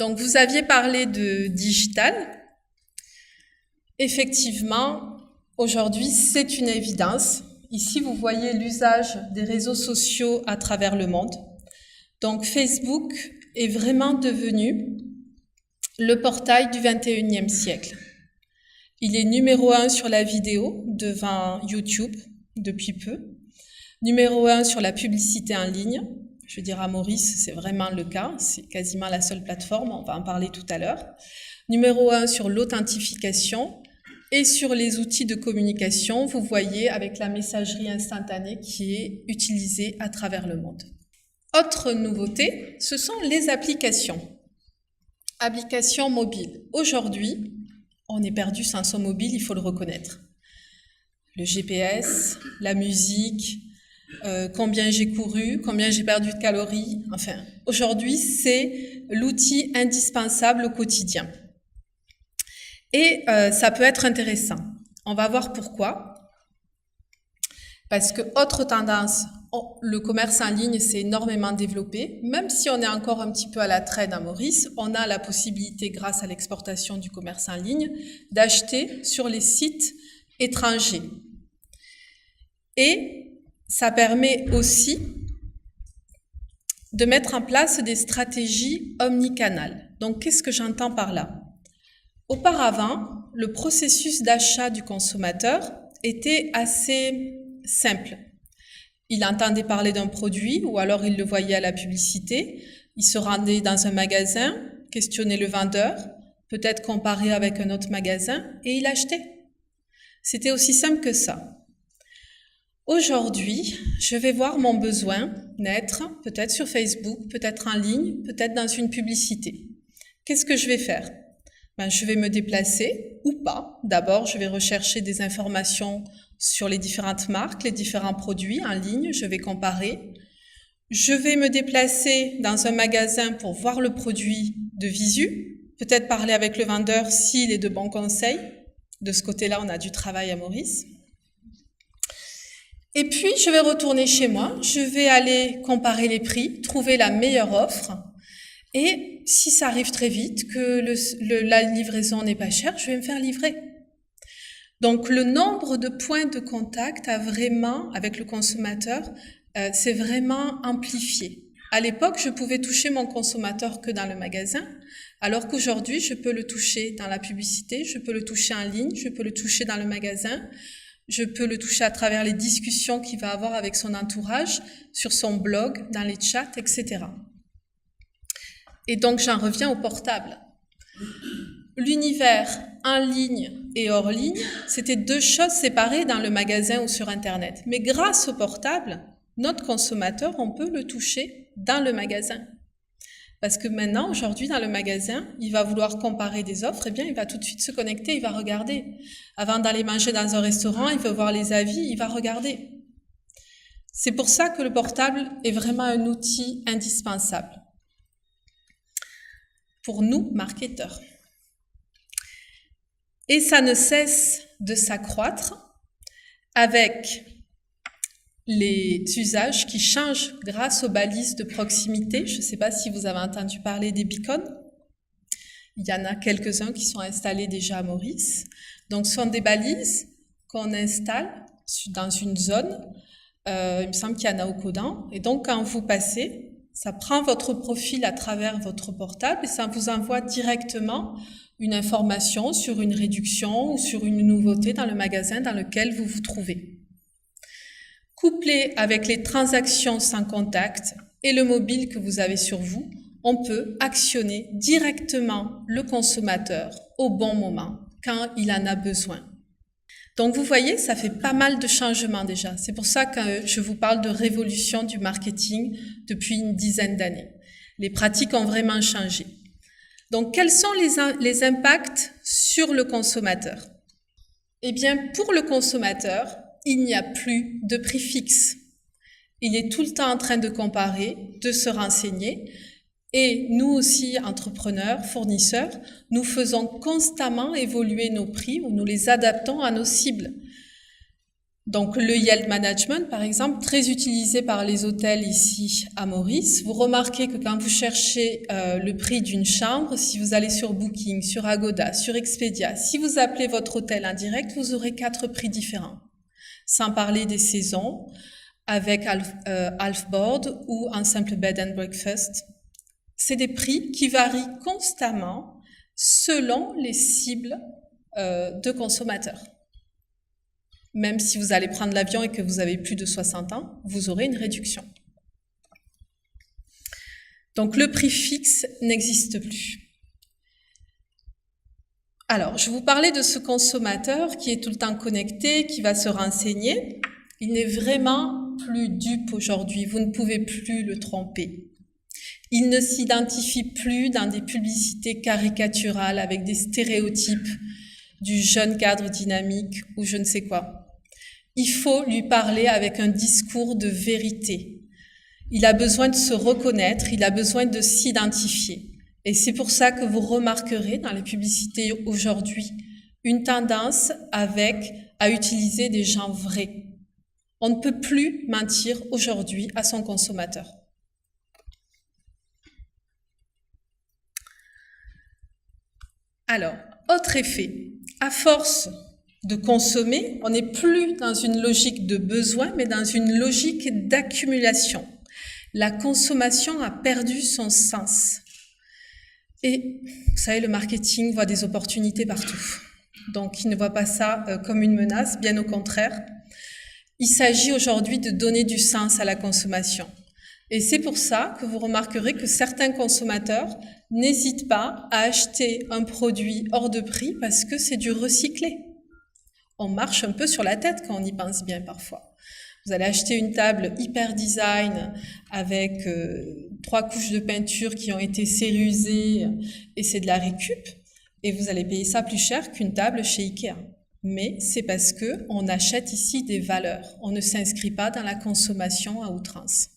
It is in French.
Donc, vous aviez parlé de digital. Effectivement, aujourd'hui, c'est une évidence. Ici, vous voyez l'usage des réseaux sociaux à travers le monde. Donc, Facebook est vraiment devenu le portail du 21e siècle. Il est numéro 1 sur la vidéo devant YouTube depuis peu. Numéro 1 sur la publicité en ligne. Je veux dire, à Maurice, c'est vraiment le cas. C'est quasiment la seule plateforme. On va en parler tout à l'heure. Numéro 1 sur l'authentification. Et sur les outils de communication, vous voyez avec la messagerie instantanée qui est utilisée à travers le monde. Autre nouveauté, ce sont les applications. Applications mobiles. Aujourd'hui, on est perdu sans son mobile, il faut le reconnaître. Le GPS, la musique, combien j'ai couru, combien j'ai perdu de calories. Enfin, aujourd'hui, c'est l'outil indispensable au quotidien. Et ça peut être intéressant. On va voir pourquoi. Parce que, autre tendance, le commerce en ligne s'est énormément développé. Même si on est encore un petit peu à la traîne à Maurice, on a la possibilité, grâce à l'exportation du commerce en ligne, d'acheter sur les sites étrangers. Et ça permet aussi de mettre en place des stratégies omnicanales. Donc, qu'est-ce que j'entends par là? Auparavant, le processus d'achat du consommateur était assez simple. Il entendait parler d'un produit ou alors il le voyait à la publicité. Il se rendait dans un magasin, questionnait le vendeur, peut-être comparer avec un autre magasin et il achetait. C'était aussi simple que ça. Aujourd'hui, je vais voir mon besoin naître, peut-être sur Facebook, peut-être en ligne, peut-être dans une publicité. Qu'est-ce que je vais faire? Je vais me déplacer ou pas. D'abord, je vais rechercher des informations sur les différentes marques, les différents produits en ligne. Je vais comparer. Je vais me déplacer dans un magasin pour voir le produit de visu. Peut-être parler avec le vendeur s'il est de bons conseils. De ce côté-là, on a du travail à Maurice. Et puis, je vais retourner chez moi. Je vais aller comparer les prix, trouver la meilleure offre. Et si ça arrive très vite, que la livraison n'est pas chère, je vais me faire livrer. Donc, le nombre de points de contact avec le consommateur, c'est vraiment amplifié. À l'époque, je pouvais toucher mon consommateur que dans le magasin, alors qu'aujourd'hui, je peux le toucher dans la publicité, je peux le toucher en ligne, je peux le toucher dans le magasin, je peux le toucher à travers les discussions qu'il va avoir avec son entourage, sur son blog, dans les chats, etc. Et donc, j'en reviens au portable. L'univers en ligne et hors ligne, c'était deux choses séparées dans le magasin ou sur Internet. Mais grâce au portable, notre consommateur, on peut le toucher dans le magasin. Parce que maintenant, aujourd'hui, dans le magasin, il va vouloir comparer des offres, eh bien, il va tout de suite se connecter, il va regarder. Avant d'aller manger dans un restaurant, il veut voir les avis, il va regarder. C'est pour ça que le portable est vraiment un outil indispensable pour nous, marketeurs. Et ça ne cesse de s'accroître avec les usages qui changent grâce aux balises de proximité. Je ne sais pas si vous avez entendu parler des beacons. Il y en a quelques-uns qui sont installés déjà à Maurice. Donc, ce sont des balises qu'on installe dans une zone. Il me semble qu'il y en a au Codan. Et donc, quand vous passez, ça prend votre profil à travers votre portable et ça vous envoie directement une information sur une réduction ou sur une nouveauté dans le magasin dans lequel vous vous trouvez. Couplé avec les transactions sans contact et le mobile que vous avez sur vous, on peut actionner directement le consommateur au bon moment, quand il en a besoin. Donc vous voyez, ça fait pas mal de changements déjà. C'est pour ça que je vous parle de révolution du marketing depuis une dizaine d'années. Les pratiques ont vraiment changé. Donc quels sont les impacts sur le consommateur? Eh bien, pour le consommateur, il n'y a plus de prix fixe. Il est tout le temps en train de comparer, de se renseigner. Et nous aussi, entrepreneurs, fournisseurs, nous faisons constamment évoluer nos prix ou nous les adaptons à nos cibles. Donc le yield management, par exemple, très utilisé par les hôtels ici à Maurice. Vous remarquez que quand vous cherchez le prix d'une chambre, si vous allez sur Booking, sur Agoda, sur Expedia, si vous appelez votre hôtel en direct, vous aurez 4 prix différents. Sans parler des saisons, avec half board ou un simple bed and breakfast. C'est des prix qui varient constamment selon les cibles de consommateurs. Même si vous allez prendre l'avion et que vous avez plus de 60 ans, vous aurez une réduction. Donc le prix fixe n'existe plus. Alors, je vous parlais de ce consommateur qui est tout le temps connecté, qui va se renseigner. Il n'est vraiment plus dupe aujourd'hui, vous ne pouvez plus le tromper. Il ne s'identifie plus dans des publicités caricaturales avec des stéréotypes du jeune cadre dynamique ou je ne sais quoi. Il faut lui parler avec un discours de vérité. Il a besoin de se reconnaître, il a besoin de s'identifier. Et c'est pour ça que vous remarquerez dans les publicités aujourd'hui une tendance à utiliser des gens vrais. On ne peut plus mentir aujourd'hui à son consommateur. Alors, autre effet, à force de consommer, on n'est plus dans une logique de besoin, mais dans une logique d'accumulation. La consommation a perdu son sens. Et vous savez, le marketing voit des opportunités partout. Donc, il ne voit pas ça comme une menace, bien au contraire. Il s'agit aujourd'hui de donner du sens à la consommation. Et c'est pour ça que vous remarquerez que certains consommateurs n'hésitent pas à acheter un produit hors de prix parce que c'est du recyclé. On marche un peu sur la tête quand on y pense bien parfois. Vous allez acheter une table hyper design avec 3 couches de peinture qui ont été cérusées et c'est de la récup et vous allez payer ça plus cher qu'une table chez Ikea. Mais c'est parce qu'on achète ici des valeurs. On ne s'inscrit pas dans la consommation à outrance.